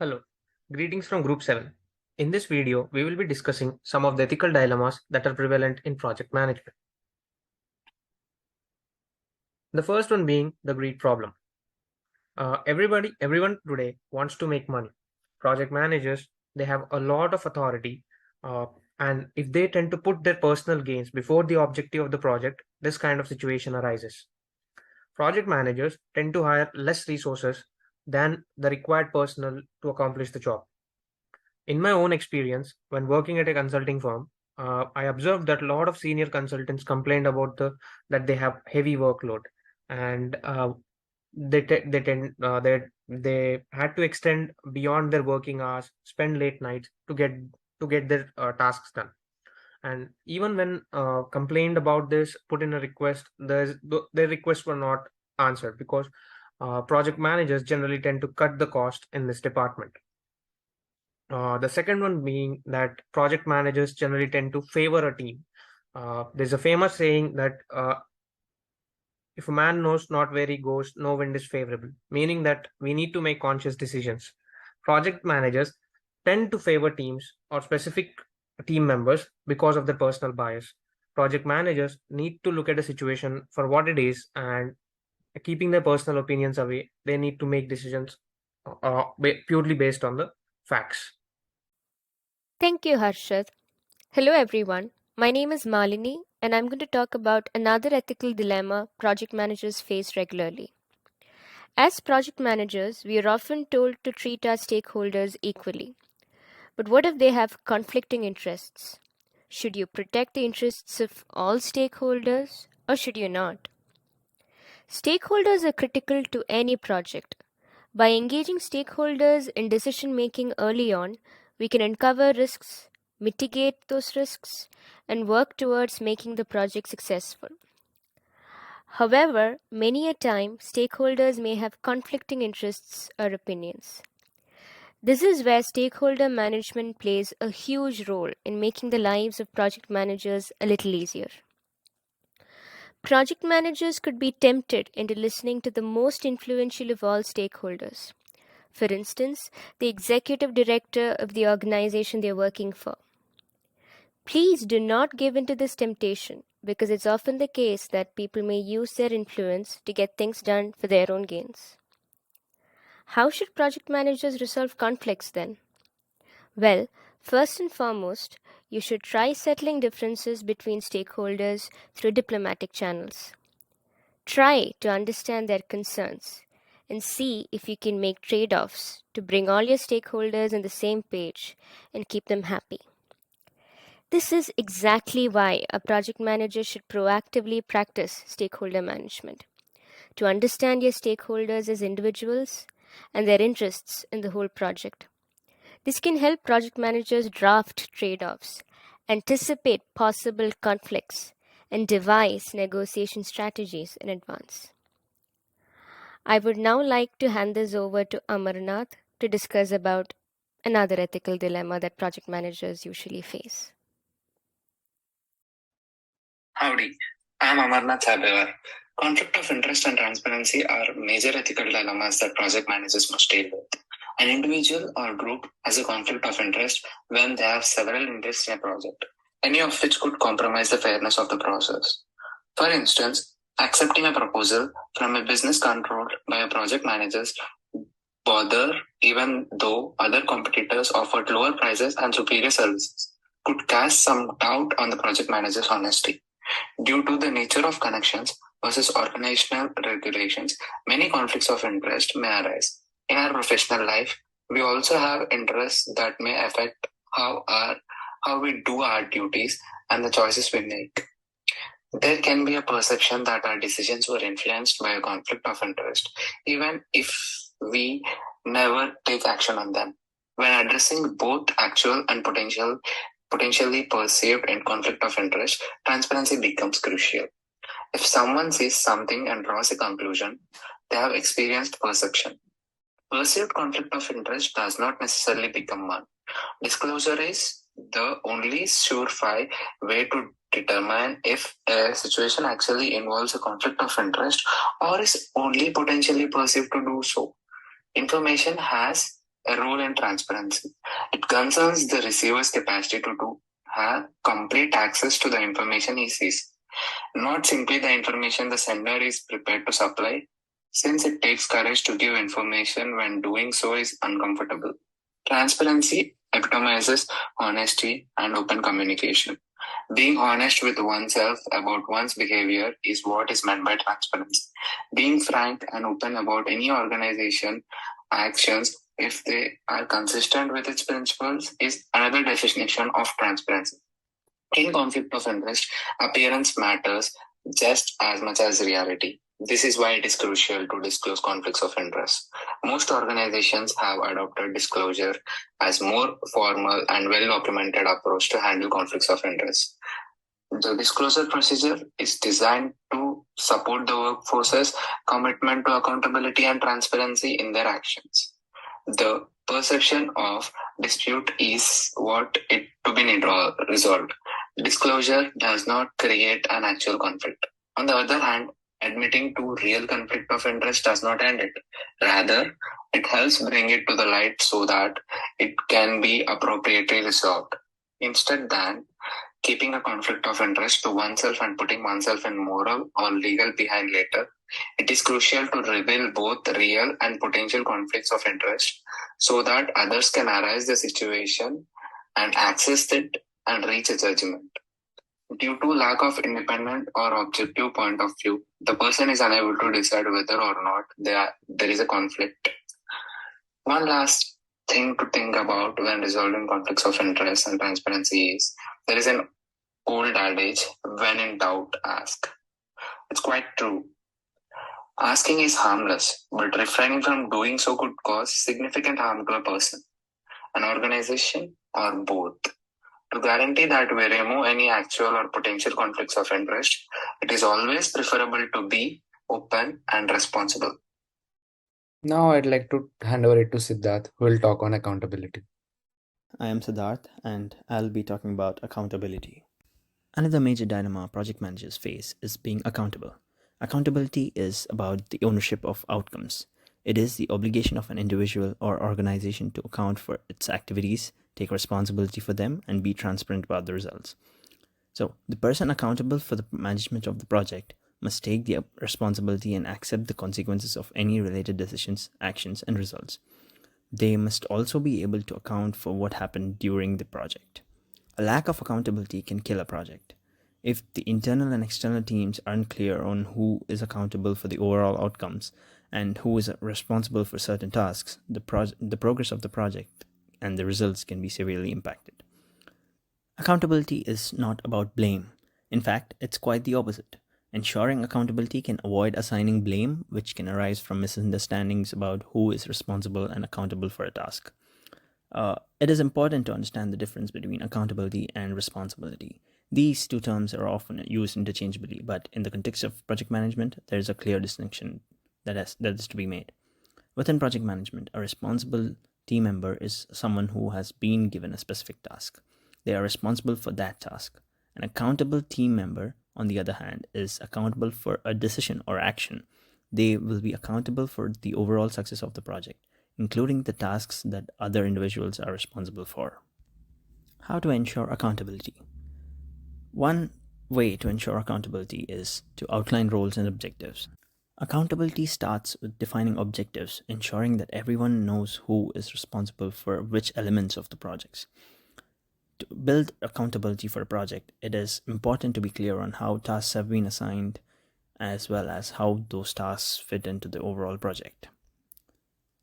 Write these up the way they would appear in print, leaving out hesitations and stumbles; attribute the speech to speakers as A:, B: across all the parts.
A: Hello, greetings from Group 7. In this video, we will be discussing some of the ethical dilemmas that are prevalent in project management. The first one being the greed problem. Everyone today wants to make money. Project managers, they have a lot of authority, uh, and if they tend to put their personal gains before the objective of the project, this kind of situation arises. Project managers tend to hire less resources than the required personnel to accomplish the job. In my own experience, when working at a consulting firm, I observed that a lot of senior consultants complained about that they have heavy workload, and they had to extend beyond their working hours, spend late nights to get their tasks done. And even when complained about this, put in a request, their requests were not answered because project managers generally tend to cut the cost in this department. The second one being that project managers generally tend to favor a team. There's a famous saying that if a man knows not where he goes, no wind is favorable, meaning that we need to make conscious decisions. Project managers tend to favor teams or specific team members because of their personal bias. Project managers need to look at a situation for what it is, and keeping their personal opinions away, they need to make decisions purely based on the facts.
B: Thank you, Harshad. Hello, everyone. My name is Malini, and I'm going to talk about another ethical dilemma project managers face regularly. As project managers, we are often told to treat our stakeholders equally. But what if they have conflicting interests? Should you protect the interests of all stakeholders, or should you not? Stakeholders are critical to any project. By engaging stakeholders in decision making early on, we can uncover risks, mitigate those risks, and work towards making the project successful. However, many a time, stakeholders may have conflicting interests or opinions. This is where stakeholder management plays a huge role in making the lives of project managers a little easier. Project managers could be tempted into listening to the most influential of all stakeholders. For instance, the executive director of the organization they are working for. Please do not give in to this temptation because it's often the case that people may use their influence to get things done for their own gains. How should project managers resolve conflicts then? Well, first and foremost, you should try settling differences between stakeholders through diplomatic channels. Try to understand their concerns and see if you can make trade offs to bring all your stakeholders on the same page and keep them happy. This is exactly why a project manager should proactively practice stakeholder management to understand your stakeholders as individuals and their interests in the whole project. This can help project managers draft trade offs, anticipate possible conflicts, and devise negotiation strategies in advance. I would now like to hand this over to Amarnath to discuss about another ethical dilemma that project managers usually face.
C: Howdy, I'm Amarnath Sabevar. Conflict of interest and transparency are major ethical dilemmas that project managers must deal with. An individual or group has a conflict of interest when they have several interests in a project, any of which could compromise the fairness of the process. For instance, accepting a proposal from a business controlled by a project managers bother even though other competitors offered lower prices and superior services could cast some doubt on the project manager's honesty. Due to the nature of connections versus organizational regulations, many conflicts of interest may arise. In our professional life, we also have interests that may affect how we do our duties and the choices we make. There can be a perception that our decisions were influenced by a conflict of interest, even if we never take action on them. When addressing both actual and potentially perceived in conflict of interest, transparency becomes crucial. If someone sees something and draws a conclusion, they have experienced perception. Perceived conflict of interest does not necessarily become one. Disclosure is the only surefire way to determine if a situation actually involves a conflict of interest or is only potentially perceived to do so. Information has a role in transparency. It concerns the receiver's capacity to have complete access to the information he sees, not simply the information the sender is prepared to supply, since it takes courage to give information when doing so is uncomfortable. Transparency epitomizes honesty and open communication. Being honest with oneself about one's behavior is what is meant by transparency. Being frank and open about any organization actions, if they are consistent with its principles, is another definition of transparency. In conflict of interest, appearance matters just as much as reality. This is why it is crucial to disclose conflicts of interest. Most organizations have adopted disclosure as more formal and well-documented approach to handle conflicts of interest. The disclosure procedure is designed to support the workforce's commitment to accountability and transparency in their actions. The perception of dispute is what it to be resolved. Disclosure does not create an actual conflict. On the other hand, admitting to real conflict of interest does not end it. Rather, it helps bring it to the light so that it can be appropriately resolved. Instead than keeping a conflict of interest to oneself and putting oneself in moral or legal behind later, it is crucial to reveal both real and potential conflicts of interest so that others can arise the situation and access it and reach a judgment. Due to lack of independent or objective point of view, the person is unable to decide whether or not there is a conflict. One last thing to think about when resolving conflicts of interest and transparency is there is an old adage, when in doubt, ask. It's quite true. Asking is harmless, but refraining from doing so could cause significant harm to a person, an organization, or both. To guarantee that we remove any actual or potential conflicts of interest, it is always preferable to be open and responsible.
D: Now I'd like to hand over it to Siddharth, who will talk on accountability.
E: I am Siddharth, and I'll be talking about accountability. Another major dilemma project managers face is being accountable. Accountability is about the ownership of outcomes. It is the obligation of an individual or organization to account for its activities, take responsibility for them, and be transparent about the results. So, the person accountable for the management of the project must take the responsibility and accept the consequences of any related decisions, actions, and results. They must also be able to account for what happened during the project. A lack of accountability can kill a project. If the internal and external teams aren't clear on who is accountable for the overall outcomes and who is responsible for certain tasks, the progress of the project and the results can be severely impacted. Accountability is not about blame. In fact, it's quite the opposite. Ensuring accountability can avoid assigning blame, which can arise from misunderstandings about who is responsible and accountable for a task. It is important to understand the difference between accountability and responsibility. These two terms are often used interchangeably, but in the context of project management, there is a clear distinction that is to be made. Within project management, a responsible team member is someone who has been given a specific task. They are responsible for that task. An accountable team member, on the other hand, is accountable for a decision or action. They will be accountable for the overall success of the project, including the tasks that other individuals are responsible for. How to ensure accountability? One way to ensure accountability is to outline roles and objectives. Accountability starts with defining objectives, ensuring that everyone knows who is responsible for which elements of the projects. To build accountability for a project, it is important to be clear on how tasks have been assigned, as well as how those tasks fit into the overall project.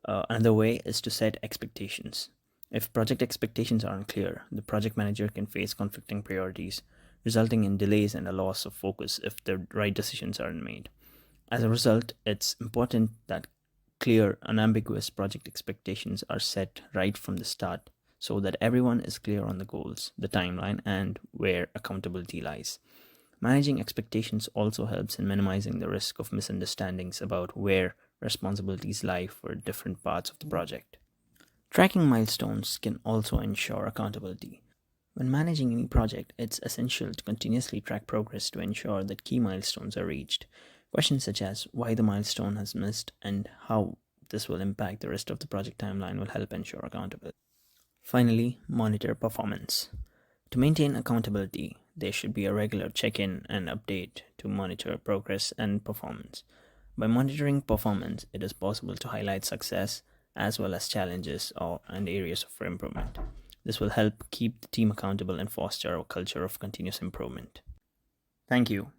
E: Another way is to set expectations. If project expectations are unclear, the project manager can face conflicting priorities, resulting in delays and a loss of focus if the right decisions aren't made. As a result, it's important that clear, unambiguous project expectations are set right from the start so that everyone is clear on the goals, the timeline, and where accountability lies. Managing expectations also helps in minimizing the risk of misunderstandings about where responsibilities lie for different parts of the project. Tracking milestones can also ensure accountability. When managing any project, it's essential to continuously track progress to ensure that key milestones are reached. Questions such as why the milestone has missed and how this will impact the rest of the project timeline will help ensure accountability. Finally, monitor performance. To maintain accountability, there should be a regular check-in and update to monitor progress and performance. By monitoring performance, it is possible to highlight success as well as challenges and areas for improvement. This will help keep the team accountable and foster a culture of continuous improvement. Thank you.